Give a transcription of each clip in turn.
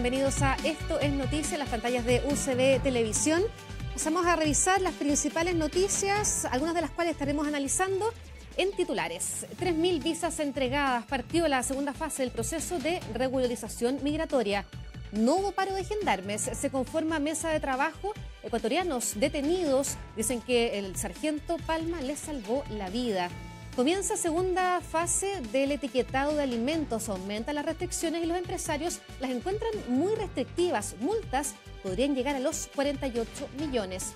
bienvenidos a Esto es Noticia, las pantallas de UCB Televisión. Pasamos a revisar las principales noticias, algunas de las cuales estaremos analizando en titulares. 3.000 visas entregadas, partió la segunda fase del proceso de regularización migratoria. No hubo paro de gendarmes, se conforma mesa de trabajo. Ecuatorianos detenidos dicen que el sargento Palma les salvó la vida. Comienza segunda fase del etiquetado de alimentos, aumentan las restricciones y los empresarios las encuentran muy restrictivas. Multas podrían llegar a los 48 millones.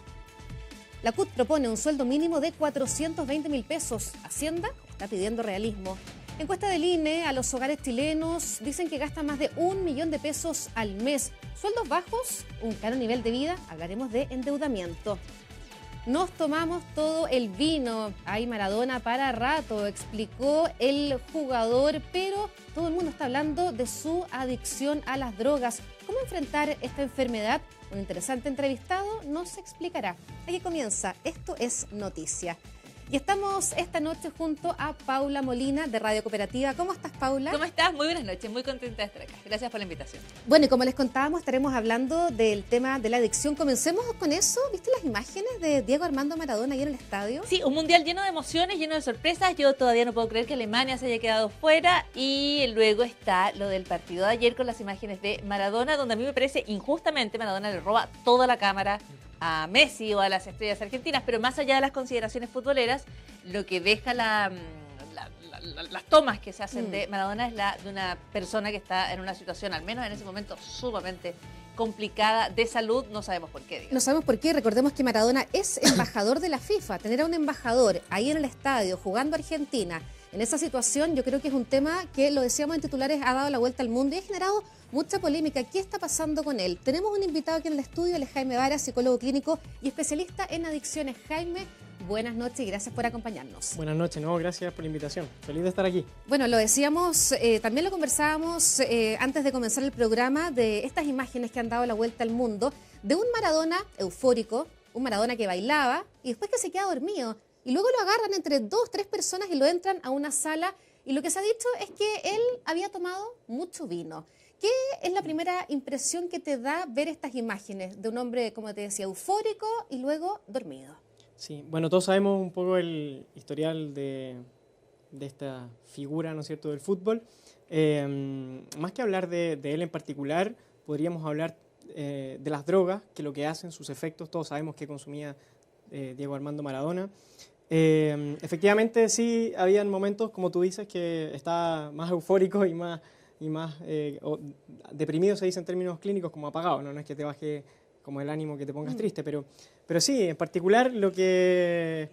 La CUT propone un sueldo mínimo de 420.000 pesos. Hacienda está pidiendo realismo. Encuesta del INE a los hogares chilenos dicen que gastan más de 1 millón de pesos al mes. Sueldos bajos, un caro nivel de vida, hablaremos de endeudamiento. Nos tomamos todo el vino. Hay Maradona para rato, explicó el jugador, pero todo el mundo está hablando de su adicción a las drogas. ¿Cómo enfrentar esta enfermedad? Un interesante entrevistado nos explicará. Aquí comienza, esto es Noticia. Y estamos esta noche junto a Paula Molina de Radio Cooperativa. ¿Cómo estás, Paula? ¿Cómo estás? Muy buenas noches, muy contenta de estar acá. Gracias por la invitación. Bueno, y como les contábamos, estaremos hablando del tema de la adicción. Comencemos con eso. ¿Viste las imágenes de Diego Armando Maradona ahí en el estadio? Sí, un mundial lleno de emociones, lleno de sorpresas. Yo todavía no puedo creer que Alemania se haya quedado fuera. Y luego está lo del partido de ayer con las imágenes de Maradona, donde a mí me parece injustamente Maradona le roba toda la cámara a Messi o a las estrellas argentinas, pero más allá de las consideraciones futboleras, lo que deja las tomas que se hacen de Maradona es la de una persona que está en una situación, al menos en ese momento, sumamente complicada de salud, no sabemos por qué. Digamos. No sabemos por qué, recordemos que Maradona es embajador de la FIFA, tener a un embajador ahí en el estadio jugando a Argentina, en esa situación yo creo que es un tema que, lo decíamos en titulares, ha dado la vuelta al mundo y ha generado mucha polémica. ¿Qué está pasando con él? Tenemos un invitado aquí en el estudio, él es Jaime Vara, psicólogo clínico y especialista en adicciones. Jaime, buenas noches y gracias por acompañarnos. Buenas noches, no, gracias por la invitación. Feliz de estar aquí. Bueno, lo decíamos, también lo conversábamos antes de comenzar el programa, de estas imágenes que han dado la vuelta al mundo, de un Maradona eufórico, un Maradona que bailaba y después que se queda dormido. Y luego lo agarran entre 2, 3 personas y lo entran a una sala. Y lo que se ha dicho es que él había tomado mucho vino. ¿Qué es la primera impresión que te da ver estas imágenes de un hombre, como te decía, eufórico y luego dormido? Sí, bueno, todos sabemos un poco el historial de esta figura, ¿no es cierto?, del fútbol. Más que hablar de él en particular, podríamos hablar de las drogas, que lo que hacen, sus efectos. Todos sabemos que consumía Diego Armando Maradona. Efectivamente, sí, habían momentos, como tú dices, que estaba más eufórico y más deprimido, se dice en términos clínicos, como apagado, ¿no? No es que te baje como el ánimo, que te pongas triste, pero sí, en particular lo que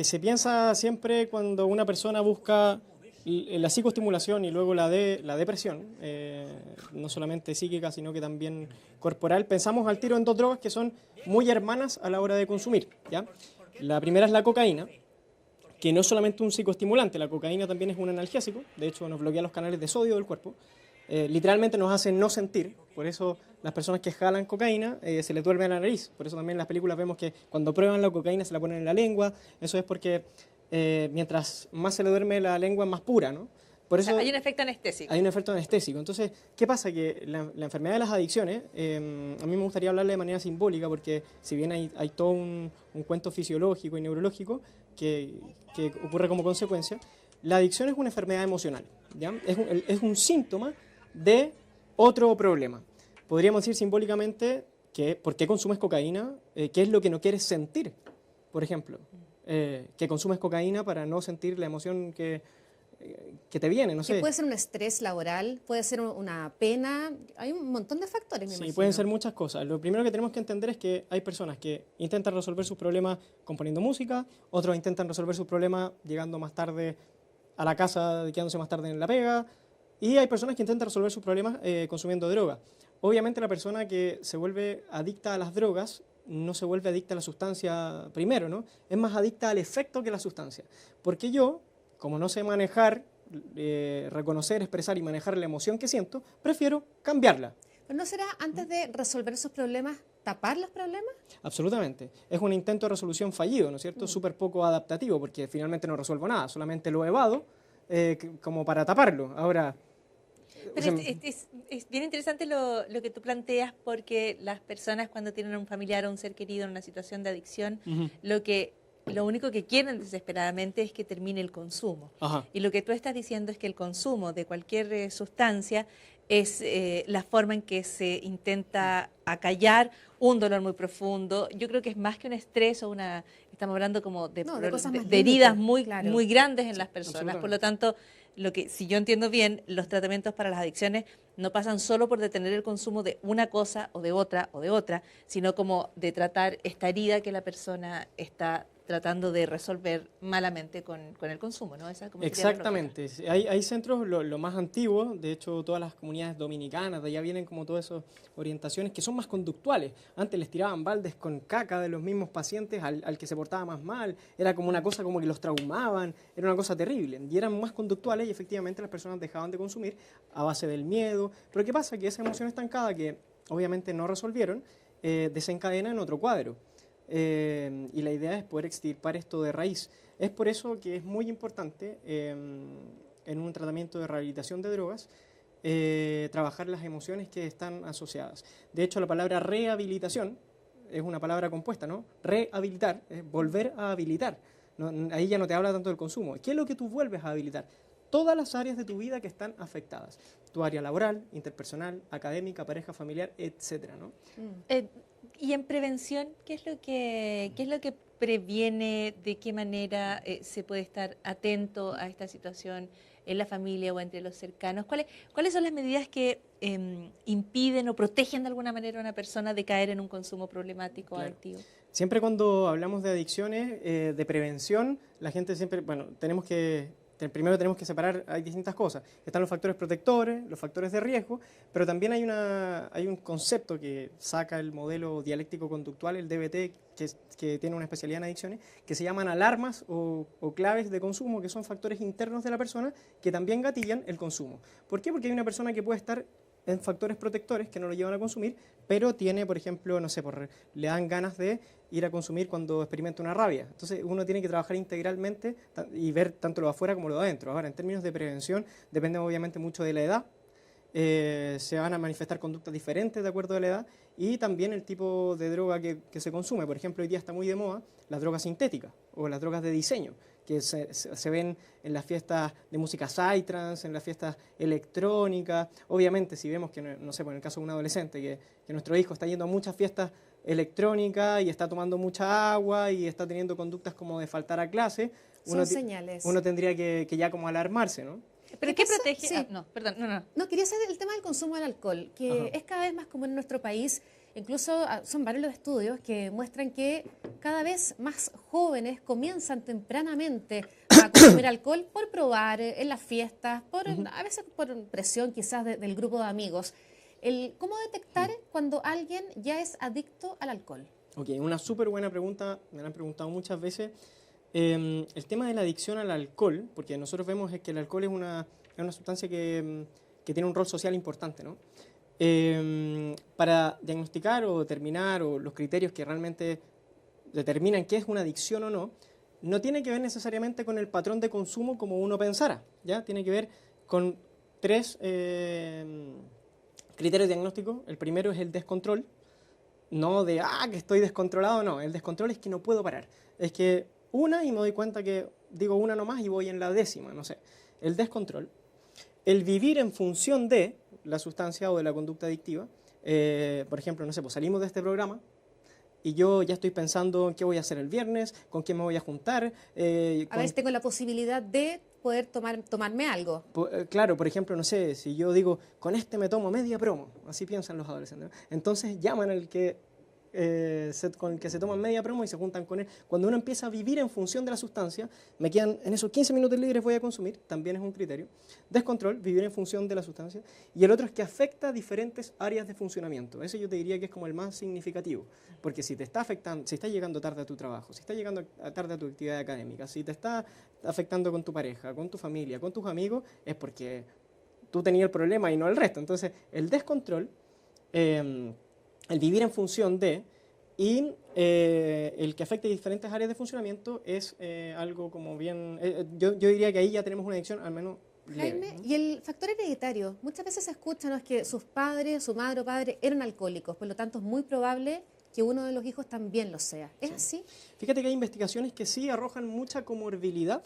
se piensa siempre cuando una persona busca la psicoestimulación y luego la depresión, no solamente psíquica, sino que también corporal, pensamos al tiro en dos drogas que son muy hermanas a la hora de consumir, ¿ya? La primera es la cocaína, que no es solamente un psicoestimulante, la cocaína también es un analgésico, de hecho nos bloquea los canales de sodio del cuerpo, literalmente nos hace no sentir, por eso las personas que jalan cocaína se les duerme la nariz, por eso también en las películas vemos que cuando prueban la cocaína se la ponen en la lengua, eso es porque mientras más se le duerme la lengua, más pura, ¿no? Por eso, o sea, hay un efecto anestésico. Hay un efecto anestésico. Entonces, ¿qué pasa? Que la enfermedad de las adicciones, a mí me gustaría hablarle de manera simbólica, porque si bien hay todo un cuento fisiológico y neurológico que ocurre como consecuencia, la adicción es una enfermedad emocional, ¿ya? Es un síntoma de otro problema. Podríamos decir simbólicamente que ¿por qué consumes cocaína? ¿Qué es lo que no quieres sentir? Por ejemplo, que consumes cocaína para no sentir la emoción que te viene, no sé. Puede ser un estrés laboral, puede ser una pena, hay un montón de factores, me imagino. Sí, pueden ser muchas cosas. Lo primero que tenemos que entender es que hay personas que intentan resolver sus problemas componiendo música, otros intentan resolver sus problemas llegando más tarde a la casa, quedándose más tarde en la pega, y hay personas que intentan resolver sus problemas consumiendo droga. Obviamente la persona que se vuelve adicta a las drogas no se vuelve adicta a la sustancia primero, ¿no? Es más adicta al efecto que a la sustancia. Porque yo, como no sé manejar, reconocer, expresar y manejar la emoción que siento, prefiero cambiarla. ¿Pero no será antes de resolver esos problemas, tapar los problemas? Absolutamente. Es un intento de resolución fallido, ¿no es cierto? Súper poco adaptativo, porque finalmente no resuelvo nada, solamente lo evado como para taparlo. Ahora, Pero es bien interesante lo que tú planteas, porque las personas cuando tienen a un familiar o un ser querido en una situación de adicción, Ujú. lo único que quieren desesperadamente es que termine el consumo. Ajá. Y lo que tú estás diciendo es que el consumo de cualquier sustancia es la forma en que se intenta acallar un dolor muy profundo. Yo creo que es más que un estrés o estamos hablando como No, de cosas más de heridas límites, muy, claro. muy grandes en las personas. absolutamente. Por lo tanto, si yo entiendo bien, los tratamientos para las adicciones no pasan solo por detener el consumo de una cosa o de otra, sino como de tratar esta herida que la persona está tratando de resolver malamente con el consumo, ¿no? Esa como sería la lógica. Exactamente. Sí, hay centros, lo más antiguo, de hecho todas las comunidades dominicanas, de allá vienen como todas esas orientaciones que son más conductuales. Antes les tiraban baldes con caca de los mismos pacientes al que se portaba más mal, era como una cosa como que los traumaban, era una cosa terrible. Y eran más conductuales y efectivamente las personas dejaban de consumir a base del miedo. Pero ¿qué pasa? Que esa emoción estancada que obviamente no resolvieron, desencadena en otro cuadro. Y la idea es poder extirpar esto de raíz. Es por eso que es muy importante en un tratamiento de rehabilitación de drogas trabajar las emociones que están asociadas. De hecho, la palabra rehabilitación es una palabra compuesta, ¿no? Rehabilitar es volver a habilitar. Ahí ya no te habla tanto del consumo. ¿Qué es lo que tú vuelves a habilitar? Todas las áreas de tu vida que están afectadas. Tu área laboral, interpersonal, académica, pareja, familiar, etcétera, ¿no? Y en prevención, ¿qué es lo que previene? ¿De qué manera se puede estar atento a esta situación en la familia o entre los cercanos? ¿Cuáles son las medidas que impiden o protegen de alguna manera a una persona de caer en un consumo problemático o Claro. adictivo? Siempre cuando hablamos de adicciones, de prevención, la gente siempre, bueno, primero tenemos que separar, hay distintas cosas. Están los factores protectores, los factores de riesgo, pero también hay un concepto que saca el modelo dialéctico conductual, el DBT, que tiene una especialidad en adicciones, que se llaman alarmas o claves de consumo, que son factores internos de la persona que también gatillan el consumo. ¿Por qué? Porque hay una persona que puede estar en factores protectores que no lo llevan a consumir, pero tiene, por ejemplo, no sé, le dan ganas de ir a consumir cuando experimenta una rabia. Entonces uno tiene que trabajar integralmente y ver tanto lo de afuera como lo de adentro. Ahora, en términos de prevención, depende obviamente mucho de la edad. Se van a manifestar conductas diferentes de acuerdo a la edad y también el tipo de droga que se consume. Por ejemplo, hoy día está muy de moda las drogas sintéticas o las drogas de diseño, que se ven en las fiestas de música psytrance, en las fiestas electrónicas. Obviamente, si vemos que, no sé, en el caso de un adolescente, que nuestro hijo está yendo a muchas fiestas electrónicas y está tomando mucha agua y está teniendo conductas como de faltar a clase, Son señales. uno tendría que ya como alarmarse, ¿no? ¿Pero ¿Qué qué pasa? protege? Sí. No, perdón, no. No, quería hacer el tema del consumo del alcohol, que Ajá. es cada vez más común en nuestro país. Incluso son varios los estudios que muestran que cada vez más jóvenes comienzan tempranamente a consumir alcohol por probar en las fiestas, a veces por presión quizás del grupo de amigos. ¿Cómo detectar cuando alguien ya es adicto al alcohol? Ok, una súper buena pregunta, me la han preguntado muchas veces. El tema de la adicción al alcohol, porque nosotros vemos es que el alcohol es una sustancia que tiene un rol social importante, ¿no? Para diagnosticar o determinar o los criterios que realmente determinan qué es una adicción o no, no tiene que ver necesariamente con el patrón de consumo como uno pensara, ¿ya? Tiene que ver con tres criterios diagnósticos. El primero es el descontrol, no de, que estoy descontrolado, no. El descontrol es que no puedo parar. Es que y me doy cuenta que digo una nomás y voy en la 10ª, no sé. El descontrol. El vivir en función de la sustancia o de la conducta adictiva. Por ejemplo, no sé, pues salimos de este programa y yo ya estoy pensando en qué voy a hacer el viernes, con quién me voy a juntar. A veces tengo la posibilidad de poder tomarme algo. Claro, por ejemplo, no sé, si yo digo, con este me tomo media promo, así piensan los adolescentes, ¿no? Entonces llaman al que con el que se toman media promo y se juntan con él. Cuando uno empieza a vivir en función de la sustancia, me quedan en esos 15 minutos libres voy a consumir, también es un criterio. Descontrol, vivir en función de la sustancia. Y el otro es que afecta diferentes áreas de funcionamiento. Ese yo te diría que es como el más significativo, porque si te está afectando, si estás llegando tarde a tu trabajo, si estás llegando tarde a tu actividad académica, si te está afectando con tu pareja, con tu familia, con tus amigos, es porque tú tenías el problema y no el resto. Entonces, el descontrol, el vivir en función de, y el que afecte diferentes áreas de funcionamiento es algo como bien... yo diría que ahí ya tenemos una adicción, al menos Jaime, leve. y el factor hereditario, muchas veces se escucha, ¿no? Es que sus padres, su madre o padre eran alcohólicos, por lo tanto es muy probable que uno de los hijos también lo sea. ¿Es así? Fíjate que hay investigaciones que sí arrojan mucha comorbilidad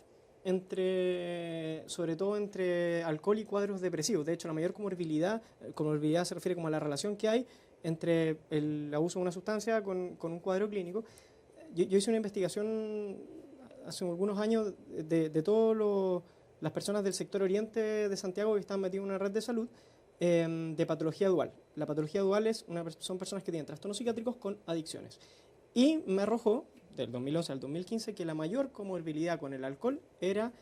sobre todo entre alcohol y cuadros depresivos. De hecho, la mayor comorbilidad se refiere como a la relación que hay entre el abuso de una sustancia con un cuadro clínico. Yo hice una investigación hace algunos años de todas las personas del sector oriente de Santiago que están metidas en una red de salud de patología dual. La patología dual son personas que tienen trastornos psiquiátricos con adicciones. Y me arrojó, del 2011 al 2015, que la mayor comorbilidad con el alcohol era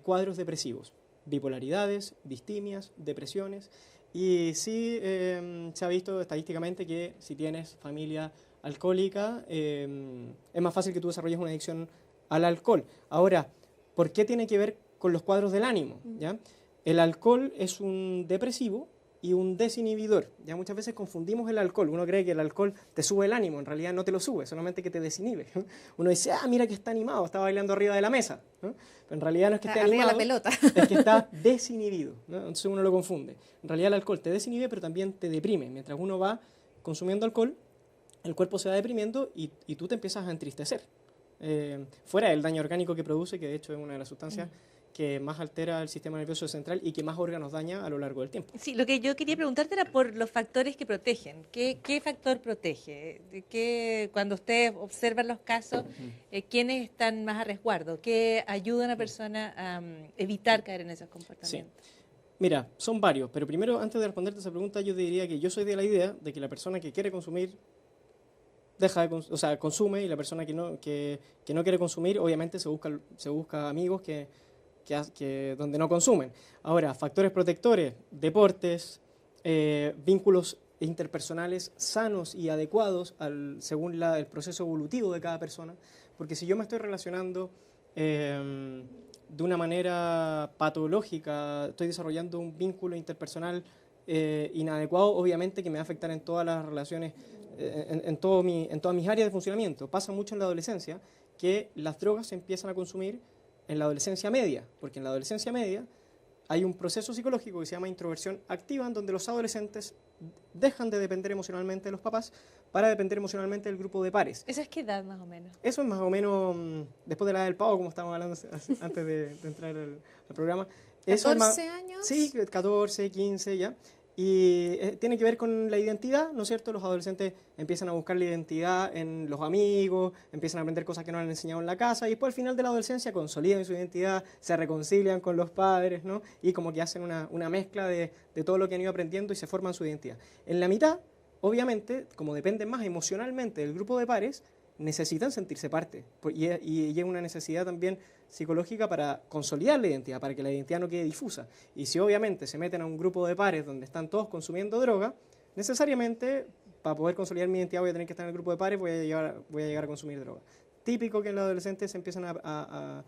cuadros depresivos, bipolaridades, distimias, depresiones. Y sí se ha visto estadísticamente que si tienes familia alcohólica, es más fácil que tú desarrolles una adicción al alcohol. Ahora, ¿por qué tiene que ver con los cuadros del ánimo? ¿Ya? El alcohol es un depresivo y un desinhibidor. Ya muchas veces confundimos el alcohol. Uno cree que el alcohol te sube el ánimo, en realidad no te lo sube, solamente que te desinhibe. Uno dice, mira que está animado, está bailando arriba de la mesa. ¿No? Pero en realidad no es que esté arriba animado, la pelota. es que está desinhibido, ¿no? Entonces uno lo confunde. En realidad el alcohol te desinhibe, pero también te deprime. Mientras uno va consumiendo alcohol, el cuerpo se va deprimiendo y tú te empiezas a entristecer. Fuera del daño orgánico que produce, que de hecho es una de las sustancias que más altera el sistema nervioso central y que más órganos daña a lo largo del tiempo. Sí, lo que yo quería preguntarte era por los factores que protegen. ¿Qué factor protege? Cuando ustedes observan los casos, ¿quiénes están más a resguardo? ¿Qué ayuda a una persona a evitar caer en esos comportamientos? Sí. Mira, son varios, pero primero, antes de responderte esa pregunta, yo te diría que yo soy de la idea de que la persona que quiere consumir consume, y la persona que no quiere consumir, obviamente se busca amigos donde no consumen. Ahora, factores protectores, deportes, vínculos interpersonales sanos y adecuados según el proceso evolutivo de cada persona, porque si yo me estoy relacionando de una manera patológica, estoy desarrollando un vínculo interpersonal inadecuado, obviamente que me va a afectar en todas las relaciones, en todas mis áreas de funcionamiento. Pasa mucho en la adolescencia que las drogas se empiezan a consumir en la adolescencia media, porque en la adolescencia media hay un proceso psicológico que se llama introversión activa, en donde los adolescentes dejan de depender emocionalmente de los papás para depender emocionalmente del grupo de pares. ¿Eso es qué edad más o menos? Eso es más o menos después de la edad del pavo, como estábamos hablando antes de entrar al programa. Eso ¿14 años? Sí, 14, 15 ya. Y tiene que ver con la identidad, ¿no es cierto? Los adolescentes empiezan a buscar la identidad en los amigos, empiezan a aprender cosas que no les han enseñado en la casa, y después al final de la adolescencia consolidan su identidad, se reconcilian con los padres, ¿no? Y como que hacen una mezcla de todo lo que han ido aprendiendo y se forman su identidad. En la mitad, obviamente, como dependen más emocionalmente del grupo de pares, necesitan sentirse parte. Y es una necesidad también psicológica para consolidar la identidad, para que la identidad no quede difusa. Y si obviamente se meten a un grupo de pares donde están todos consumiendo droga, necesariamente para poder consolidar mi identidad voy a tener que estar en el grupo de pares, voy a llegar a consumir droga. Típico que en los adolescentes se empiezan a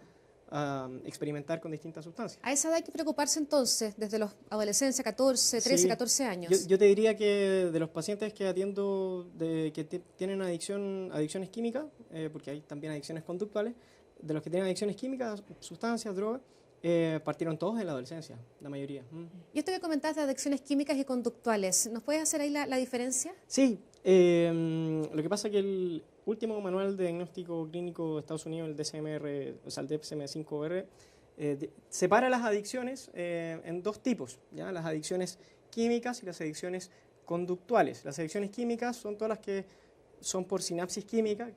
experimentar con distintas sustancias. A esa edad hay que preocuparse entonces, desde los adolescencia, 14, 13, Sí. 14 años. Yo te diría que de los pacientes que atiendo que tienen adicciones químicas, porque hay también adicciones conductuales, de los que tienen adicciones químicas, sustancias, drogas, partieron todos en la adolescencia, la mayoría. Y esto que comentabas de adicciones químicas y conductuales, ¿nos puedes hacer ahí la diferencia? Sí, lo que pasa es que el último manual de diagnóstico clínico de Estados Unidos, el DSM-R, o sea, el DSM-5R, separa las adicciones en dos tipos, ¿ya? Las adicciones químicas y las adicciones conductuales. Las adicciones químicas son todas las que son por sinapsis química,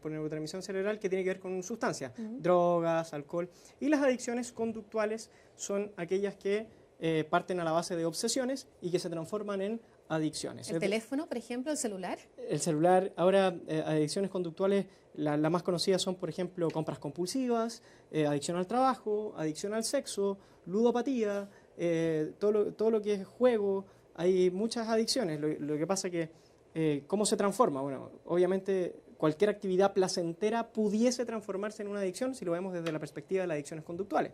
por neurotransmisión cerebral, que tiene que ver con sustancias, drogas, alcohol. Y las adicciones conductuales son aquellas que parten a la base de obsesiones y que se transforman en adicciones. ¿El teléfono, por ejemplo, el celular? El celular, ahora adicciones conductuales, las más conocidas son, por ejemplo, compras compulsivas, adicción al trabajo, adicción al sexo, ludopatía, todo lo que es juego. Hay muchas adicciones. Lo que pasa que, ¿cómo se transforma? Bueno, obviamente cualquier actividad placentera pudiese transformarse en una adicción si lo vemos desde la perspectiva de las adicciones conductuales.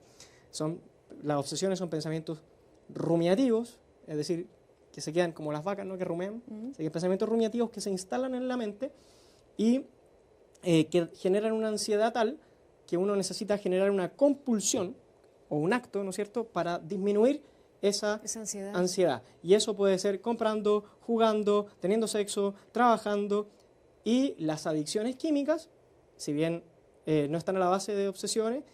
Las obsesiones son pensamientos rumiativos, es decir, que se quedan como las vacas, ¿no? Que rumean. O sea, que pensamientos rumiativos que se instalan en la mente y que generan una ansiedad tal que uno necesita generar una compulsión o un acto, ¿no es cierto?, para disminuir esa ansiedad. Y eso puede ser comprando, jugando, teniendo sexo, trabajando. Y las adicciones químicas, si bien no están a la base de obsesiones,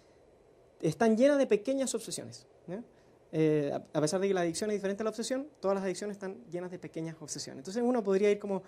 están llenas de pequeñas obsesiones, ¿no? A pesar de que la adicción es diferente a la obsesión, todas las adicciones están llenas de pequeñas obsesiones. Entonces uno podría ir como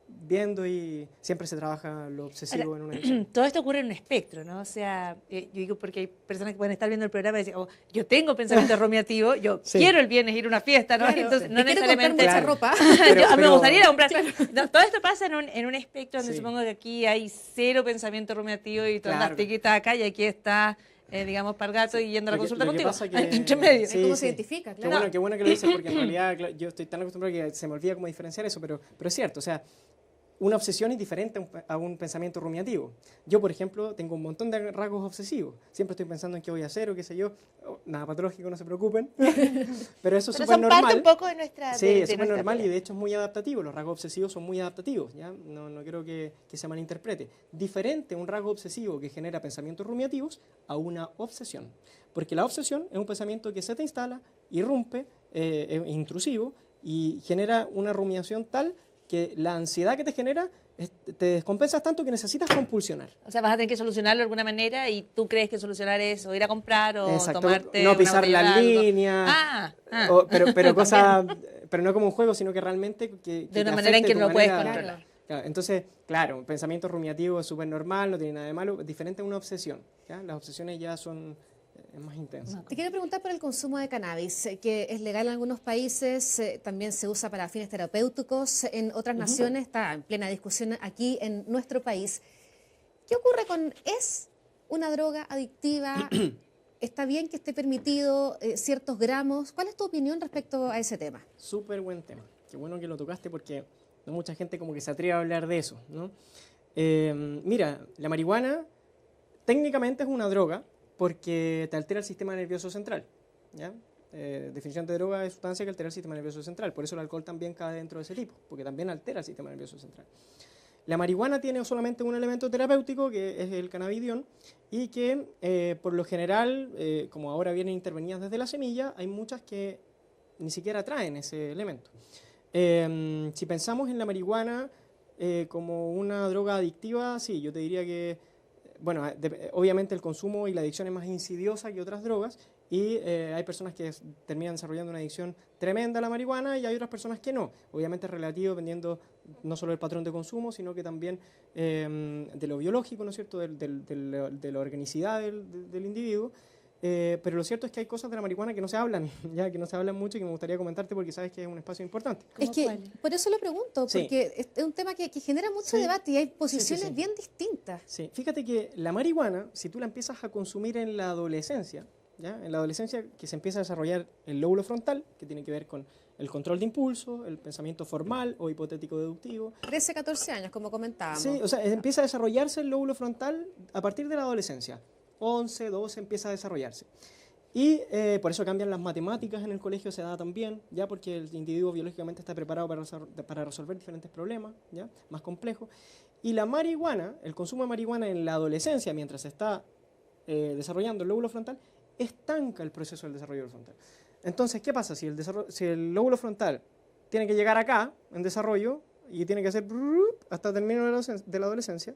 viendo y siempre se trabaja lo obsesivo en una adicción. Todo esto ocurre en un espectro, ¿no? O sea, yo digo porque hay personas que pueden estar viendo el programa y decir, oh, yo tengo pensamiento rumiativo, yo quiero el viernes ir a una fiesta, ¿no? Claro, entonces, no quiero necesariamente comprar mucha ropa. Me gustaría ir a comprar. No, todo esto pasa en un espectro donde Sí. supongo que aquí hay cero pensamiento rumiativo y todas las tiquitas acá y aquí está, digamos, para el gato y yendo a la consulta Lo que contigo. pasa que- Entre medio. Sí, ¿Cómo sí. se identifica? Qué Claro. bueno que lo dices, porque en realidad yo estoy tan acostumbrado que se me olvida cómo diferenciar eso, pero es cierto, o sea, una obsesión es diferente a un pensamiento rumiativo. Yo, por ejemplo, tengo un montón de rasgos obsesivos. Siempre estoy pensando en qué voy a hacer o qué sé yo. Nada patológico, no se preocupen. Pero eso es Pero súper son parte normal. un poco de nuestra Sí, de es súper nuestra normal vida. y de hecho es muy adaptativo. Los rasgos obsesivos son muy adaptativos, ¿ya? No quiero que se malinterprete. Diferente un rasgo obsesivo que genera pensamientos rumiativos a una obsesión. Porque la obsesión es un pensamiento que se te instala, irrumpe, es intrusivo y genera una rumiación tal que la ansiedad que te genera te descompensas tanto que necesitas compulsionar. O sea, vas a tener que solucionarlo de alguna manera y tú crees que solucionar es o ir a comprar o Exacto, tomarte no una pisar botella las de algo. líneas, pero pero no como un juego, sino que realmente que De una te manera en afecte que tu no lo puedes manera- controlar. Claro, entonces, claro, un pensamiento rumiativo es súper normal, no tiene nada de malo, es diferente a una obsesión, ¿ya? Las obsesiones ya son más intensas. Te quiero preguntar por el consumo de cannabis, que es legal en algunos países, también se usa para fines terapéuticos, en otras naciones está en plena discusión aquí en nuestro país. ¿Qué ocurre es una droga adictiva? ¿Está bien que esté permitido ciertos gramos? ¿Cuál es tu opinión respecto a ese tema? Súper buen tema. Qué bueno que lo tocaste porque no mucha gente como que se atreve a hablar de eso, ¿no? Mira, la marihuana técnicamente es una droga porque te altera el sistema nervioso central, ¿ya? Definición de droga es sustancia que altera el sistema nervioso central. Por eso el alcohol también cae dentro de ese tipo, porque también altera el sistema nervioso central. La marihuana tiene solamente un elemento terapéutico, que es el cannabidiol, y que por lo general, como ahora vienen intervenidas desde la semilla, hay muchas que ni siquiera traen ese elemento. Si pensamos en la marihuana como una droga adictiva, sí, yo te diría que, bueno, obviamente el consumo y la adicción es más insidiosa que otras drogas, y hay personas que terminan desarrollando una adicción tremenda a la marihuana y hay otras personas que no. Obviamente es relativo dependiendo no solo del patrón de consumo, sino que también de lo biológico, ¿no es cierto?, de la organicidad del individuo. Pero lo cierto es que hay cosas de la marihuana que no se hablan, ya que no se hablan mucho y que me gustaría comentarte porque sabes que es un espacio importante. Es que cuál? por eso lo pregunto, Sí. porque es un tema que genera mucho Sí. debate y hay posiciones sí. bien distintas. Sí, fíjate que la marihuana, si tú la empiezas a consumir en la adolescencia, ¿ya? En la adolescencia que se empieza a desarrollar el lóbulo frontal, que tiene que ver con el control de impulso, el pensamiento formal o hipotético deductivo. 13, 14 años, como comentábamos. Sí, o sea, empieza a desarrollarse el lóbulo frontal a partir de la adolescencia. 11, 12 empieza a desarrollarse. Y por eso cambian las matemáticas en el colegio a esa edad también, ya porque el individuo biológicamente está preparado para resolver diferentes problemas, ya más complejos. Y la marihuana, el consumo de marihuana en la adolescencia, mientras se está desarrollando el lóbulo frontal, estanca el proceso del desarrollo del frontal. Entonces, ¿qué pasa? Si el lóbulo frontal tiene que llegar acá en desarrollo y tiene que hacer hasta el término de la adolescencia,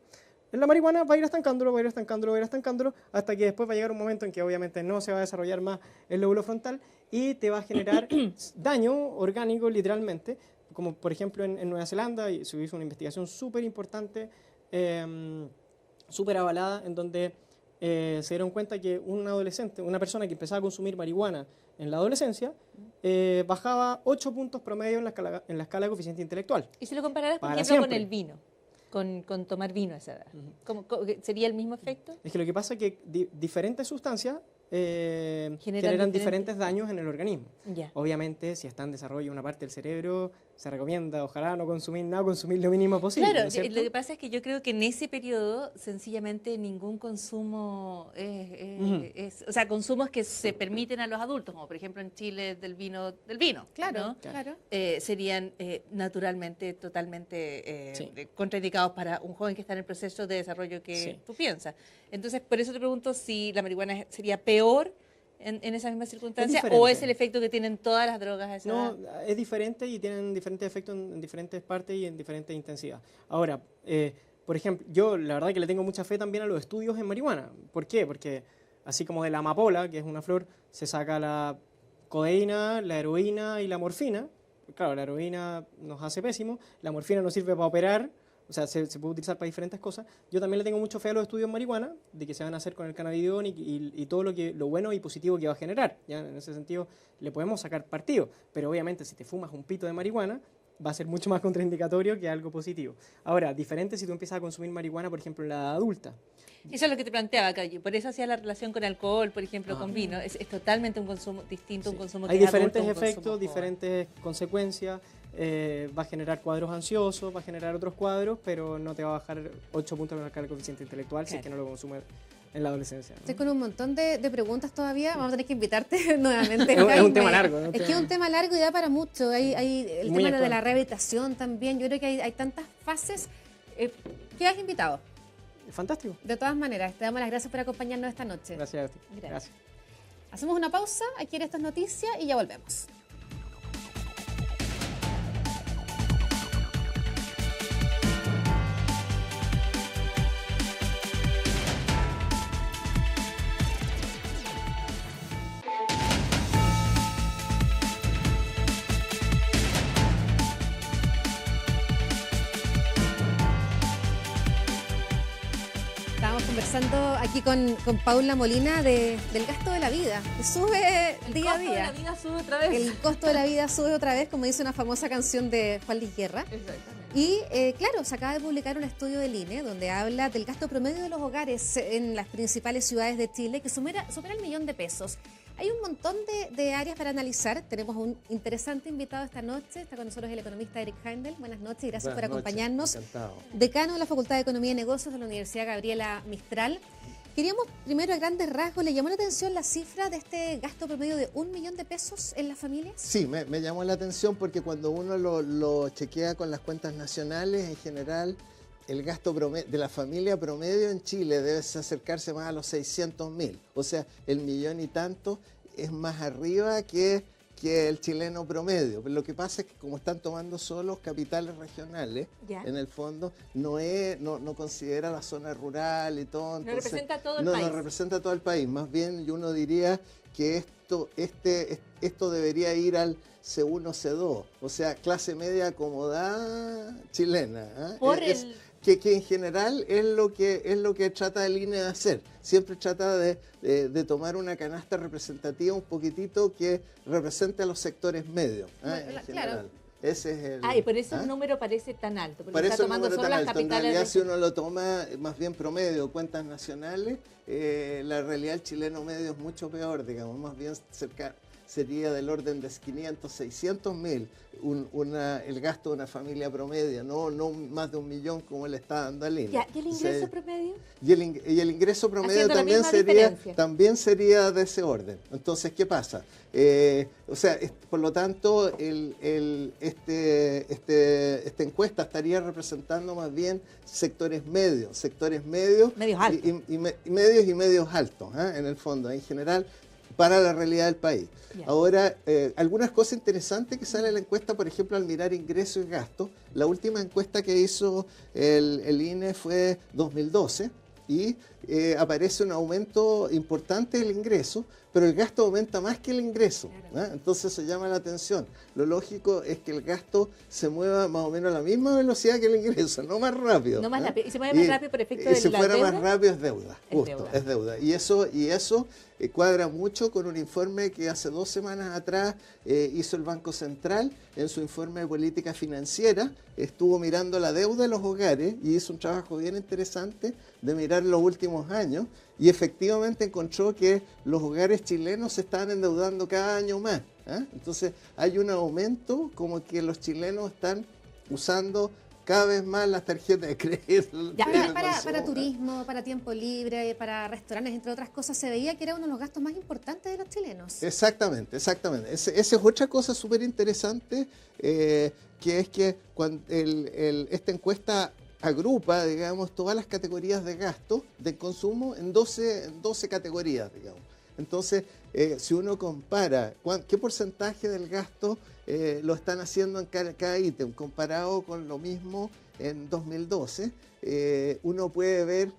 en la marihuana va a ir estancándolo, va a ir estancándolo, va a ir estancándolo, hasta que después va a llegar un momento en que obviamente no se va a desarrollar más el lóbulo frontal y te va a generar daño orgánico literalmente, como por ejemplo en Nueva Zelanda y se hizo una investigación súper importante, súper avalada, en donde se dieron cuenta que un adolescente, una persona que empezaba a consumir marihuana en la adolescencia, bajaba 8 puntos promedio en la escala de coeficiente intelectual. Y si lo compararas, por Para ejemplo, con siempre. el vino, con tomar vino a esa edad, ¿sería el mismo efecto? Es que lo que pasa es que diferentes sustancias Generan generan diferentes diferentes daños en el organismo. Ya. Obviamente, si está en desarrollo una parte del cerebro, se recomienda, ojalá no consumir nada, consumir lo mínimo posible. Claro, ¿no es cierto? lo que pasa es que yo creo que en ese periodo sencillamente ningún consumo o sea, consumos que se permiten a los adultos, como por ejemplo en Chile del vino, Claro, ¿no? claro. Serían naturalmente totalmente Sí. contraindicados para un joven que está en el proceso de desarrollo que Sí. tú piensas. Entonces, por eso te pregunto si la marihuana sería peor en esas mismas circunstancias? diferente. ¿O es el efecto que tienen todas las drogas a esa No, edad? es diferente y tienen diferentes efectos en diferentes partes y en diferentes intensidades. Ahora, por ejemplo, yo la verdad que le tengo mucha fe también a los estudios en marihuana. ¿Por qué? Porque así como de la amapola, que es una flor, se saca la codeína, la heroína y la morfina. Claro, la heroína nos hace pésimo, la morfina nos sirve para operar, o sea, se puede utilizar para diferentes cosas. Yo también le tengo mucho fe a los estudios en marihuana, de que se van a hacer con el cannabidiol y todo lo bueno y positivo que va a generar. ¿Ya? En ese sentido, le podemos sacar partido, pero obviamente si te fumas un pito de marihuana, va a ser mucho más contraindicatorio que algo positivo. Ahora, diferente si tú empiezas a consumir marihuana, por ejemplo, en la edad adulta. Eso es lo que te planteaba, Cayo. Por eso hacía la relación con alcohol, por ejemplo, con vino. Es totalmente un consumo distinto, Sí. un consumo que Hay es diferentes adulto, un consumo efectos, joven. diferentes consecuencias. Va a generar cuadros ansiosos, va a generar otros cuadros, pero no te va a bajar 8 puntos en la escala del coeficiente intelectual si es que no lo consumes en la adolescencia, ¿no? Estoy con un montón de preguntas todavía. Vamos a tener que invitarte nuevamente. Es un Jaime. tema largo, ¿no? Es que es un tema largo y da para mucho. Hay el Muy tema de actual. la rehabilitación también. Yo creo que hay tantas fases. ¿Qué has invitado? Fantástico. De todas maneras, te damos las gracias por acompañarnos esta noche. Gracias a ti. Gracias. Gracias. Hacemos una pausa aquí en Estas Noticias y ya volvemos. Estábamos conversando aquí con Paula Molina del gasto de la vida, que sube día a El costo de día. la vida sube otra vez. El costo de la vida sube otra vez, como dice una famosa canción de Juan Luis Guerra. Exactamente. Y claro, se acaba de publicar un estudio del INE donde habla del gasto promedio de los hogares en las principales ciudades de Chile, que supera el $1.000.000. Hay un montón de áreas para analizar. Tenemos un interesante invitado esta noche. Está con nosotros el economista Eric Heindel. Buenas noches y gracias por acompañarnos. Encantado. Decano de la Facultad de Economía y Negocios de la Universidad Gabriela Mistral. Queríamos, primero a grandes rasgos, ¿le llamó la atención la cifra de este gasto promedio de $1.000.000 en las familias? Sí, me llamó la atención porque cuando uno lo chequea con las cuentas nacionales, en general, el gasto de la familia promedio en Chile debe acercarse más a los 600.000. O sea, el millón y tanto es más arriba que el chileno promedio. Pero lo que pasa es que como están tomando solo capitales regionales, Ya. en el fondo, no considera la zona rural y todo. Entonces, representa todo el no, país. No representa todo el país. Más bien, uno diría que esto debería ir al C1, C2, o sea, clase media acomodada chilena. ¿eh? Que en general es lo que trata el INE de hacer. Siempre trata de tomar una canasta representativa un poquitito que represente a los sectores medios. En general. Claro. Ese es el, Y por eso el número parece tan alto, porque Parece está un tomando número solo tan las alto. En capitales realidad, si regionales. uno lo toma más bien promedio, cuentas nacionales, la realidad el chileno medio es mucho peor, digamos, más bien sería del orden de 500, 600 mil el gasto de una familia promedio, no más de 1 millón como le está dando al INE. Ya, ¿y el ingreso promedio? Y el ingreso promedio Haciendo la misma diferencia. también sería de ese orden. Entonces, ¿qué pasa? Por lo tanto, esta encuesta estaría representando más bien sectores medios. Medios altos. Medios y medios altos, en el fondo, en general, para la realidad del país. Ya. Ahora, algunas cosas interesantes que sale en la encuesta, por ejemplo, al mirar ingresos y gastos. La última encuesta que hizo el INE fue 2012 y aparece un aumento importante del ingreso, pero el gasto aumenta más que el ingreso. Claro. Entonces se llama la atención. Lo lógico es que el gasto se mueva más o menos a la misma velocidad que el ingreso, no más rápido. No más rápido. Y se mueve más rápido por efecto de si la fuera deuda. más rápido es deuda, Es justo, deuda. es deuda. Y eso cuadra mucho con un informe que hace 2 semanas atrás hizo el Banco Central en su informe de política financiera. Estuvo mirando la deuda de los hogares y hizo un trabajo bien interesante de mirar los últimos años y efectivamente encontró que los hogares chilenos se estaban endeudando cada año más. Entonces hay un aumento como que los chilenos están usando cada vez más las tarjetas de crédito. Ya, de para consumo, turismo, para tiempo libre, para restaurantes, entre otras cosas, se veía que era uno de los gastos más importantes de los chilenos. Exactamente. Esa es otra cosa súper interesante, que es que cuando esta encuesta agrupa, digamos, todas las categorías de gasto, de consumo, en 12 categorías, digamos. Entonces, si uno compara qué porcentaje del gasto lo están haciendo en cada ítem comparado con lo mismo en 2012, uno puede ver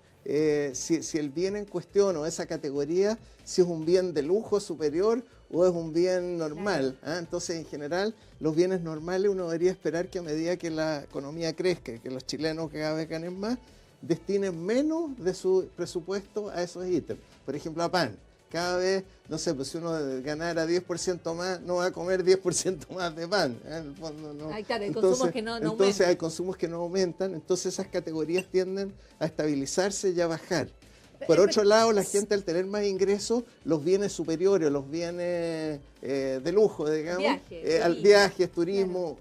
si el bien en cuestión o esa categoría, si es un bien de lujo superior o es un bien normal. Entonces, en general, los bienes normales uno debería esperar que a medida que la economía crezca, que los chilenos cada vez ganen más, destinen menos de su presupuesto a esos ítems. Por ejemplo, a pan. Cada vez, no sé, pues si uno ganara 10% más, no va a comer 10% más de pan. En el fondo, no. Claro, hay entonces, consumos que no entonces aumentan. hay consumos que no aumentan, entonces esas categorías tienden a estabilizarse y a bajar. Por otro lado, la gente al tener más ingresos, los bienes superiores, los bienes de lujo, digamos, viajes, turismo,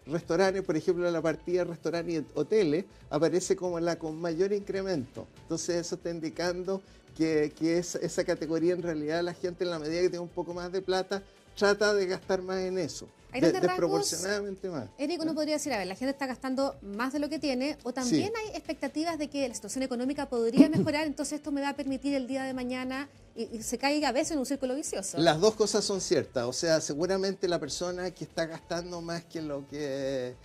restaurantes, por ejemplo, la partida restaurantes y hoteles aparece como la con mayor incremento. Entonces eso está indicando que esa categoría en realidad la gente en la medida que tiene un poco más de plata trata de gastar más en eso. Desproporcionadamente más. Eric, uno podría decir, a ver, la gente está gastando más de lo que tiene, o también hay expectativas de que la situación económica podría mejorar, entonces esto me va a permitir el día de mañana y se caiga a veces en un círculo vicioso. Las dos cosas son ciertas, o sea, seguramente la persona que está gastando más que lo que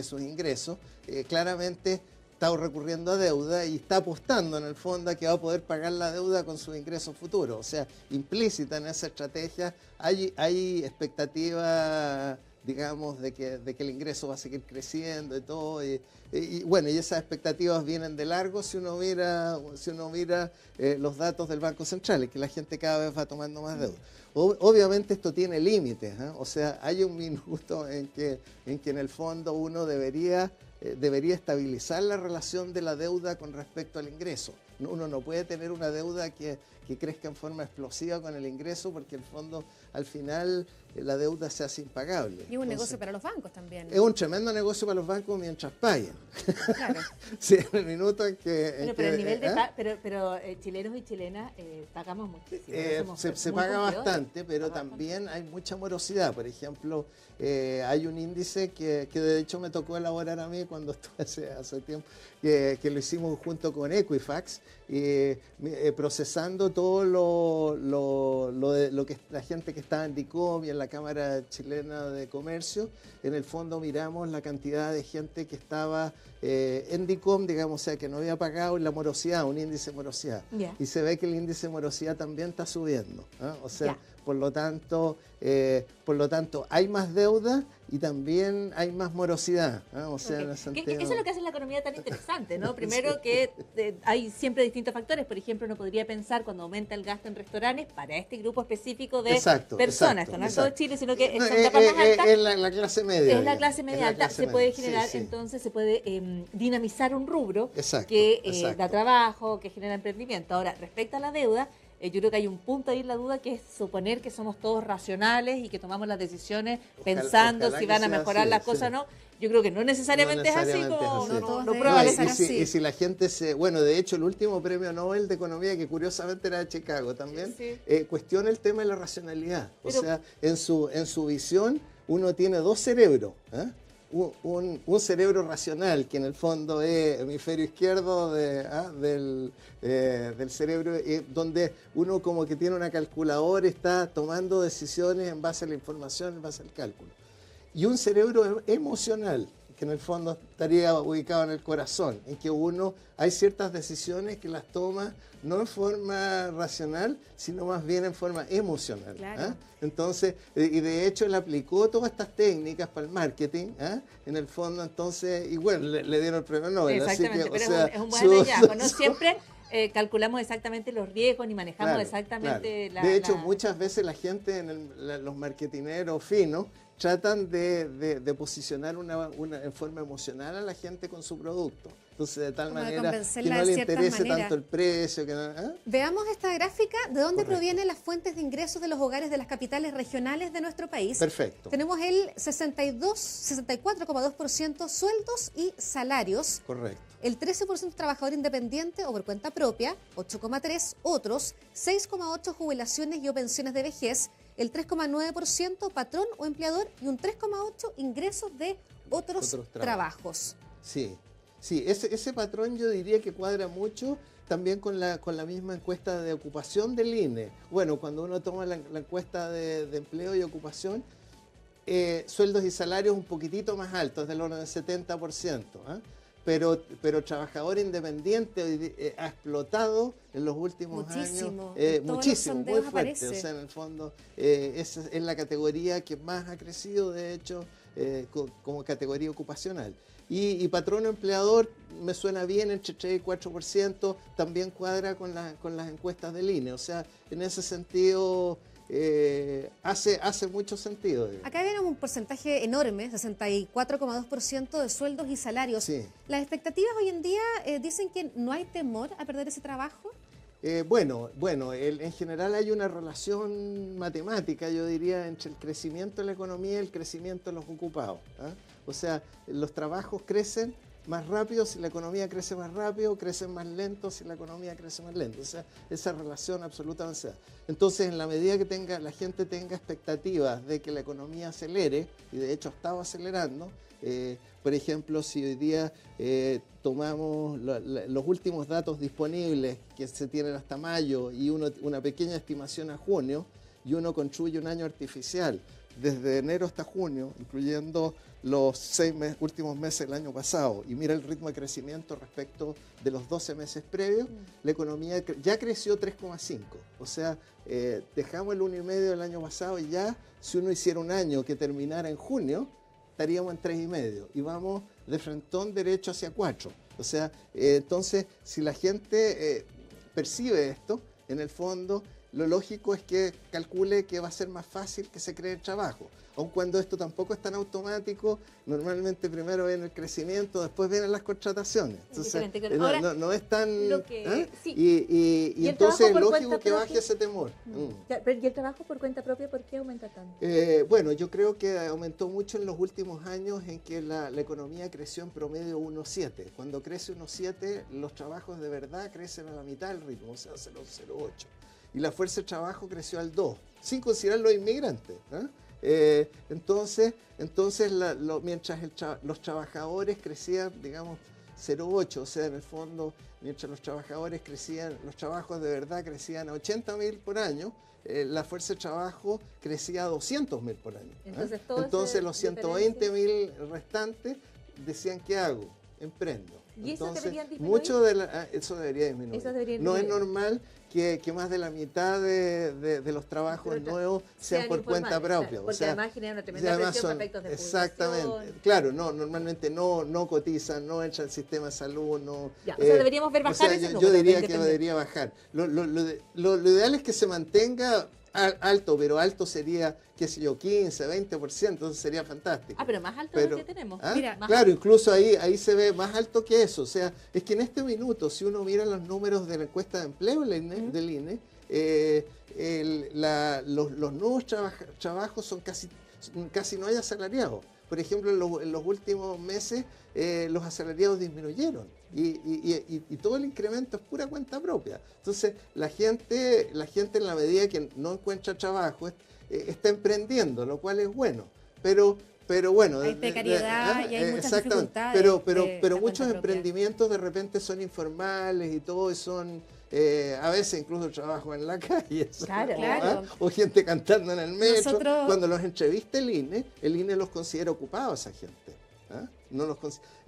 sus ingresos, claramente está recurriendo a deuda y está apostando en el fondo a que va a poder pagar la deuda con sus ingresos futuros. O sea, implícita en esa estrategia hay expectativa, digamos, de que el ingreso va a seguir creciendo y todo. Y bueno, y esas expectativas vienen de largo si uno mira los datos del Banco Central, que la gente cada vez va tomando más deuda. Obviamente esto tiene límites, o sea, hay un minuto en que en el fondo uno debería estabilizar la relación de la deuda con respecto al ingreso. Uno no puede tener una deuda que crezca en forma explosiva con el ingreso, porque en el fondo, al final, la deuda se hace impagable. Y un negocio para los bancos también. Es un tremendo negocio para los bancos mientras paguen. Claro. Sí, en el minuto en que... Pero el nivel pero chilenos y chilenas pagamos muchísimo. Se paga bastante, pero también hay mucha morosidad. Por ejemplo, hay un índice que de hecho me tocó elaborar a mí cuando estuve hace tiempo, que lo hicimos junto con Equifax, procesando todo lo que la gente que estaba en DICOM y en la Cámara Chilena de Comercio. En el fondo miramos la cantidad de gente que estaba en DICOM, digamos, o sea, que no había pagado, y la morosidad, un índice de morosidad. Y se ve que el índice de morosidad también está subiendo. O sea, por lo tanto, hay más deuda y también hay más morosidad. O sea, en el sentido... Eso es lo que hace la economía tan interesante, ¿no? Primero que hay siempre distintos factores. Por ejemplo, uno podría pensar cuando aumenta el gasto en restaurantes para este grupo específico de personas. Esto no es todo Chile, sino que son capas más altas. Es la clase media. Es la clase media alta. Se puede generar, entonces se puede dinamizar un rubro que da trabajo, que genera emprendimiento. Ahora, respecto a la deuda, yo creo que hay un punto ahí en la duda, que es suponer que somos todos racionales y que tomamos las decisiones pensando si van a mejorar las cosas o no. Yo creo que no necesariamente es así como lo probable es así. Y si la gente bueno, de hecho el último premio Nobel de Economía, que curiosamente era de Chicago también, cuestiona el tema de la racionalidad. O sea, en su visión uno tiene dos cerebros, un cerebro racional, que en el fondo es hemisferio izquierdo del cerebro, donde uno como que tiene una calculadora, está tomando decisiones en base a la información, en base al cálculo. Y un cerebro emocional, que en el fondo estaría ubicado en el corazón, en que hay ciertas decisiones que las toma no en forma racional, sino más bien en forma emocional. Claro. Entonces, y de hecho él aplicó todas estas técnicas para el marketing, en el fondo, entonces, y bueno, le dieron el premio Nobel. Exactamente, así que, pero es un buen hallazgo. No siempre calculamos exactamente los riesgos ni manejamos exactamente De hecho, muchas veces la gente, los marketineros finos, tratan de posicionar en forma emocional a la gente con su producto. Entonces, de tal manera que no le interese tanto el precio. Veamos esta gráfica, de dónde provienen las fuentes de ingresos de los hogares de las capitales regionales de nuestro país. Perfecto. Tenemos el 64,2% sueldos y salarios. Correcto. El 13% trabajador independiente o por cuenta propia, 8,3% otros, 6,8% jubilaciones y o pensiones de vejez, el 3,9% patrón o empleador y un 3,8% ingresos de otros trabajos. Sí, ese patrón yo diría que cuadra mucho también con la misma encuesta de ocupación del INE. Bueno, cuando uno toma la encuesta de empleo y ocupación, sueldos y salarios un poquitito más altos, del orden del 70%. Pero trabajador independiente ha explotado en los últimos muchísimo, años. Muchísimo, muy fuerte. Aparece. O sea, en el fondo, esa es la categoría que más ha crecido, de hecho, como categoría ocupacional. Y patrono empleador me suena bien, entre 3 y 4%, también cuadra con las encuestas del INE. O sea, en ese sentido hace mucho sentido. Digamos. Acá viene un porcentaje enorme, 64,2% de sueldos y salarios. Sí. Las expectativas hoy en día dicen que no hay temor a perder ese trabajo. Bueno, en general hay una relación matemática, yo diría, entre el crecimiento de la economía y el crecimiento de los ocupados. O sea, los trabajos crecen más rápido si la economía crece más rápido, crecen más lento si la economía crece más lento. O sea, esa relación absolutamente se da. Entonces, en la medida que la gente tenga expectativas de que la economía acelere, y de hecho ha estado acelerando, por ejemplo, si hoy día tomamos los últimos datos disponibles que se tienen hasta mayo y una pequeña estimación a junio, y uno construye un año artificial desde enero hasta junio, incluyendo los 6 últimos meses del año pasado, y mira el ritmo de crecimiento respecto de los 12 meses previos, la economía ya creció 3,5. O sea, dejamos el 1,5 del año pasado y ya, si uno hiciera un año que terminara en junio, estaríamos en 3,5 y vamos de frentón derecho hacia 4. O sea, entonces, si la gente percibe esto, en el fondo, lo lógico es que calcule que va a ser más fácil que se cree el trabajo. Aun cuando esto tampoco es tan automático, normalmente primero viene el crecimiento, después vienen las contrataciones. Entonces, ahora, no es tan... sí. Y entonces es lógico que baje ese temor. ¿Y el trabajo por cuenta propia por qué aumenta tanto? Bueno, yo creo que aumentó mucho en los últimos años en que la economía creció en promedio 1,7. Cuando crece 1,7, los trabajos de verdad crecen a la mitad del ritmo, o sea, 0,08. Y la fuerza de trabajo creció al 2, sin considerar los inmigrantes. Entonces mientras los trabajadores crecían, digamos, 0,8, o sea, en el fondo, mientras los trabajadores crecían, los trabajos de verdad crecían a 80.000 por año, la fuerza de trabajo crecía a 200.000 por año. Entonces los 120.000 restantes decían, ¿qué hago? Emprendo. ¿Y eso debería disminuir? Eso debería disminuir. No es normal que más de la mitad de los trabajos nuevos sean por cuenta propia. Porque además generan una tremenda presión para efectos de jubilación. Exactamente. Claro, normalmente no cotizan, no entran al sistema de salud. No, o sea, deberíamos ver bajar ese número. Yo diría que debería bajar. Lo ideal es que se mantenga alto, pero alto sería, qué sé yo, 15, 20%, entonces sería fantástico. Pero más alto de lo que tenemos. Claro, incluso ahí se ve más alto que eso. O sea, es que en este minuto, si uno mira los números de la encuesta de empleo del INE, los nuevos trabajos son casi no hay asalariados. Por ejemplo, en los últimos meses los asalariados disminuyeron y todo el incremento es pura cuenta propia. Entonces, la gente en la medida que no encuentra trabajo está emprendiendo, lo cual es bueno. Pero bueno, hay precariedad y hay muchas dificultades. Pero muchos emprendimientos de repente son informales y todo, y son a veces incluso trabajo en la calle. Claro. O gente cantando en el metro. Cuando los entrevista el INE los considera ocupados a esa gente. No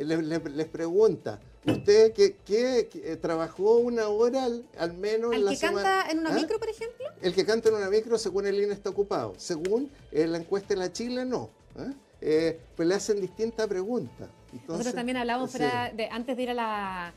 les pregunta, ¿usted que trabajó una hora al menos en la semana? ¿El que canta en una micro, por ejemplo? El que canta en una micro, según el INE, está ocupado. Según la encuesta de la Chile, no. Pues le hacen distintas preguntas. Entonces, nosotros también hablamos, antes de ir a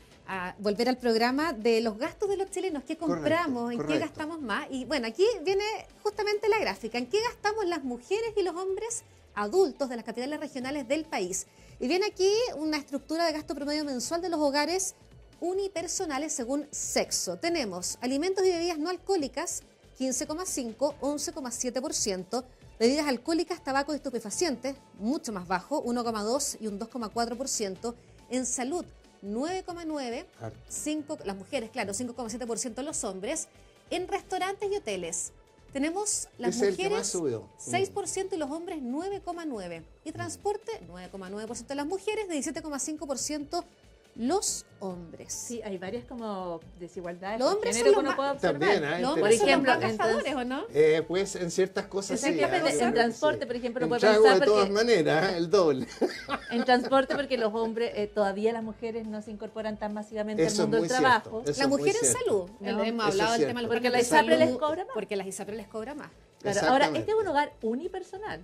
volver al programa, de los gastos de los chilenos, qué compramos, en qué gastamos más. Y bueno, aquí viene justamente la gráfica, en qué gastamos las mujeres y los hombres adultos de las capitales regionales del país. Y viene aquí una estructura de gasto promedio mensual de los hogares unipersonales según sexo. Tenemos alimentos y bebidas no alcohólicas, 15,5, 11,7%. Bebidas alcohólicas, tabaco y estupefacientes, mucho más bajo, 1,2 y un 2,4%. En salud, 9,9, las mujeres, claro, 5,7% los hombres. En restaurantes y hoteles, tenemos las mujeres 6% y los hombres 9,9%. Y transporte, 9,9% de las mujeres, 17,5% los hombres. Sí, hay varias como desigualdades Los de hombres género son que los uno puede más- observar. También, Los por hombres son los ejemplo, más gastadores, ¿o no? Pues en ciertas cosas Por sí. ejemplo, en transporte, por ejemplo, uno en puede trago pensar de todas porque maneras, el doble. en transporte porque los hombres, todavía las mujeres no se incorporan tan masivamente Eso al mundo es del muy trabajo. cierto, eso La es muy mujer en cierto. salud. No, Hemos eso hablado es del tema de los Porque planes la de ISAPRE les salud, cobra más. Porque las ISAPRE les cobra más. Claro, ahora, Exactamente. este es un hogar unipersonal.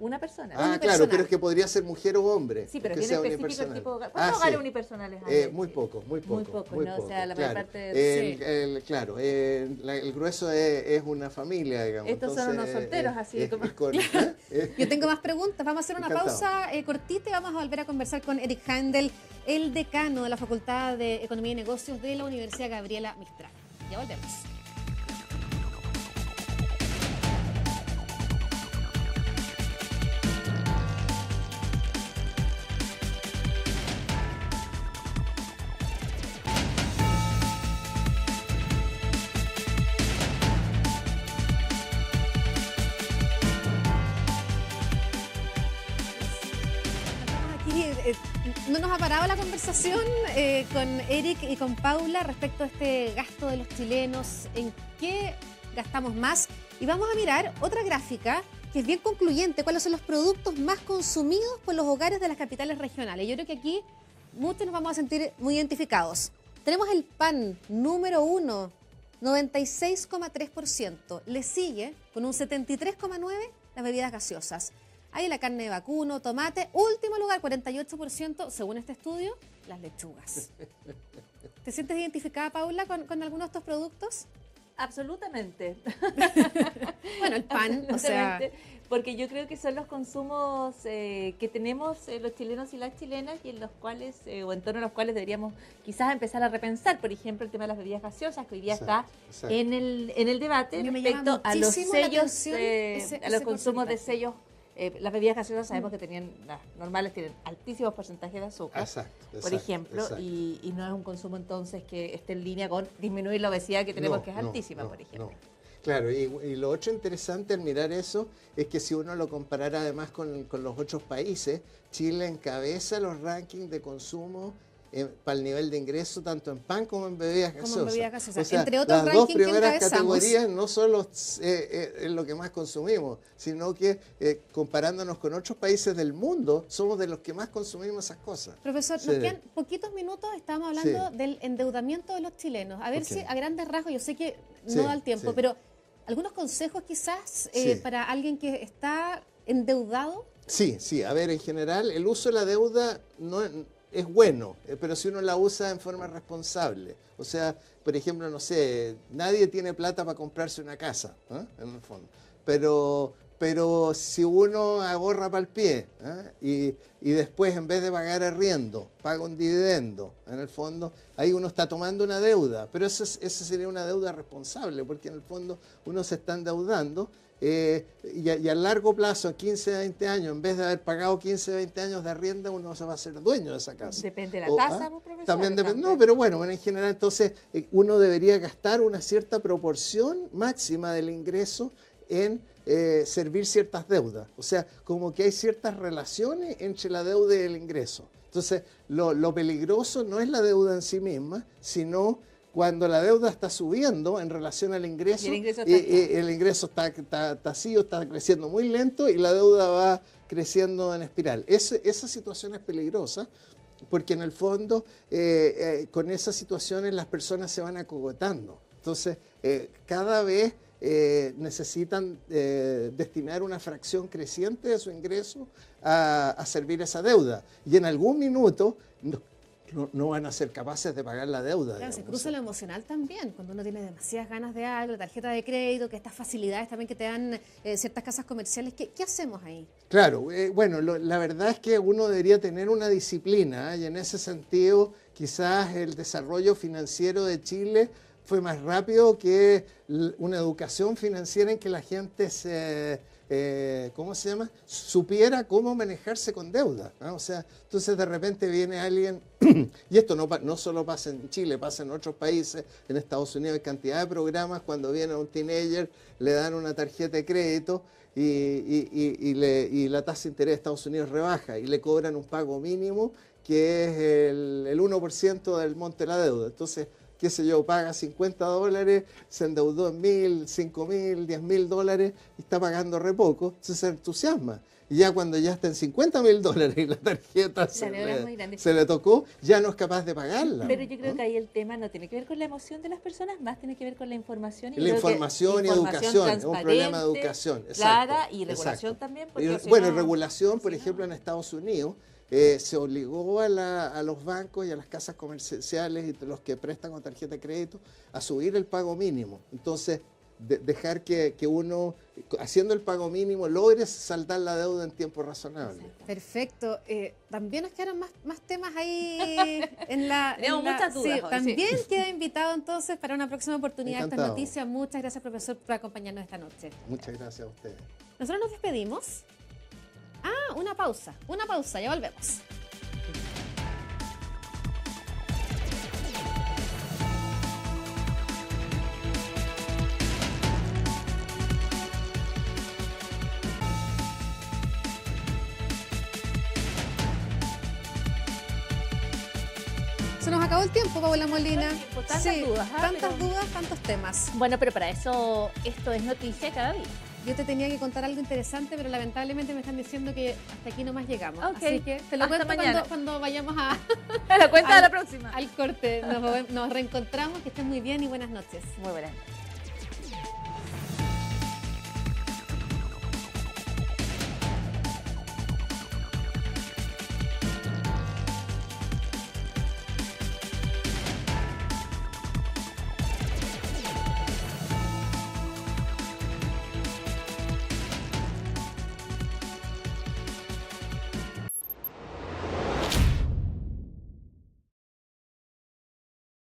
Una persona. Ah, claro, unipersonal. pero es que podría ser mujer o hombre. Sí, pero que bien sea específico el unipersonal. tipo de hogar. ¿Cuántos hogares unipersonales hay? en Muy Chile? pocos, muy pocos. Muy pocos, ¿no? O sea, la mayor claro. parte de- Claro, el grueso es una familia, digamos. Estos son unos solteros, así como- Yo tengo más preguntas. Vamos a hacer una Encantado. pausa cortita y vamos a volver a conversar con Eric Handel, el decano de la Facultad de Economía y Negocios de la Universidad Gabriela Mistral. Ya volvemos. Estamos aquí, no nos ha parado la conversación con Eric y con Paula respecto a este gasto de los chilenos, en qué gastamos más. Y vamos a mirar otra gráfica que es bien concluyente, cuáles son los productos más consumidos por los hogares de las capitales regionales. Yo creo que aquí muchos nos vamos a sentir muy identificados. Tenemos el pan número 1, 96,3%. Le sigue con un 73,9% las bebidas gaseosas. Hay la carne de vacuno, tomate. Último lugar, 48%, según este estudio, las lechugas. ¿Te sientes identificada, Paula, con alguno de estos productos? Absolutamente. Bueno, el pan, o sea... Absolutamente, porque yo creo que son los consumos que tenemos los chilenos y las chilenas y en los cuales, o en torno a los cuales deberíamos quizás empezar a repensar. Por ejemplo, el tema de las bebidas gaseosas, que hoy día Exacto, está exacto. en el debate A mí me respecto llama a los muchísimo la sellos, atención a los ese consumos de porcentaje. sellos. Las bebidas gaseosas sabemos que las normales tienen altísimos porcentajes de azúcar, Exacto, por exacto, ejemplo, exacto. y no es un consumo entonces que esté en línea con disminuir la obesidad que tenemos, No, que es no, altísima, no, por ejemplo. no. Claro, y lo otro interesante al mirar eso es que si uno lo comparara además con los otros países, Chile encabeza los rankings de consumo para el nivel de ingreso tanto en pan como en bebidas Como en gaseosas. bebidas gaseosas. O sea, Entre otros las dos rankings que primeras encabezamos. categorías no solo es lo que más consumimos, sino que comparándonos con otros países del mundo, somos de los que más consumimos esas cosas. Profesor, Sí. nos quedan poquitos minutos, estábamos hablando Sí. del endeudamiento de los chilenos. A ver Ok. si a grandes rasgos, yo sé que Sí, no da el tiempo, sí. pero algunos consejos quizás Sí. para alguien que está endeudado. Sí, sí. A ver, en general, el uso de la deuda no es bueno, pero si uno la usa en forma responsable. O sea, por ejemplo, no sé, nadie tiene plata para comprarse una casa, en el fondo. Pero si uno ahorra para el pie y después en vez de pagar arriendo, paga un dividendo, en el fondo, ahí uno está tomando una deuda. Pero esa sería una deuda responsable, porque en el fondo uno se está endeudando. Y a largo plazo, a 15, 20 años, en vez de haber pagado 15, 20 años de arrienda, uno se va a hacer dueño de esa casa. Depende de la tasa, pues, profesor. También depende. No, pero bueno, en general, entonces, uno debería gastar una cierta proporción máxima del ingreso en servir ciertas deudas. O sea, como que hay ciertas relaciones entre la deuda y el ingreso. Entonces, lo peligroso no es la deuda en sí misma, sino cuando la deuda está subiendo en relación al ingreso, Y el ingreso el ingreso está así o está creciendo muy lento y la deuda va creciendo en espiral. Esa situación es peligrosa porque en el fondo con esas situaciones las personas se van acogotando. Entonces, cada vez necesitan destinar una fracción creciente de su ingreso a servir esa deuda. Y en algún minuto no van a ser capaces de pagar la deuda. Claro, se digamos. cruza lo emocional también, cuando uno tiene demasiadas ganas de algo, tarjeta de crédito, que estas facilidades también que te dan ciertas casas comerciales. ¿Qué hacemos ahí? Claro, bueno, la verdad es que uno debería tener una disciplina, y en ese sentido quizás el desarrollo financiero de Chile fue más rápido que una educación financiera en que la gente ¿cómo se llama? Supiera cómo manejarse con deuda, ¿no? O sea, entonces de repente viene alguien, y esto no solo pasa en Chile, pasa en otros países, en Estados Unidos hay cantidad de programas, cuando viene un teenager le dan una tarjeta de crédito y la tasa de interés de Estados Unidos rebaja y le cobran un pago mínimo que es el 1% del monte de la deuda. Entonces, qué sé yo, paga $50, se endeudó en 1.000, 5.000, 10.000 dólares y está pagando re poco, entonces se entusiasma. Y ya cuando ya está en $50.000 y la tarjeta se le tocó, ya no es capaz de pagarla. Pero yo creo que ahí el tema no tiene que ver con la emoción de las personas, más tiene que ver con la información. La información y educación, es un problema de educación. Clara y regulación también. Bueno, regulación, por ejemplo, en Estados Unidos, se obligó a los bancos y a las casas comerciales y los que prestan con tarjeta de crédito a subir el pago mínimo. Entonces, dejar que uno, haciendo el pago mínimo, logre saldar la deuda en tiempo razonable. Perfecto. También nos quedaron más temas ahí en la... Tenemos muchas dudas. Sí, también queda invitado entonces para una próxima oportunidad esta Encantado. noticia. Muchas gracias, profesor, por acompañarnos esta noche. Muchas gracias a ustedes. Nosotros nos despedimos. Una pausa, ya volvemos. Se nos acabó el tiempo, Paula Molina. Tantas dudas. Tantas dudas, tantos temas. Bueno, pero para eso esto es noticia cada día. Yo te tenía que contar algo interesante, pero lamentablemente me están diciendo que hasta aquí nomás llegamos. Ok. Así que te lo Hasta cuento mañana. cuando vayamos a, La cuenta de la próxima. al corte. Nos reencontramos, que estén muy bien y buenas noches. Muy buenas.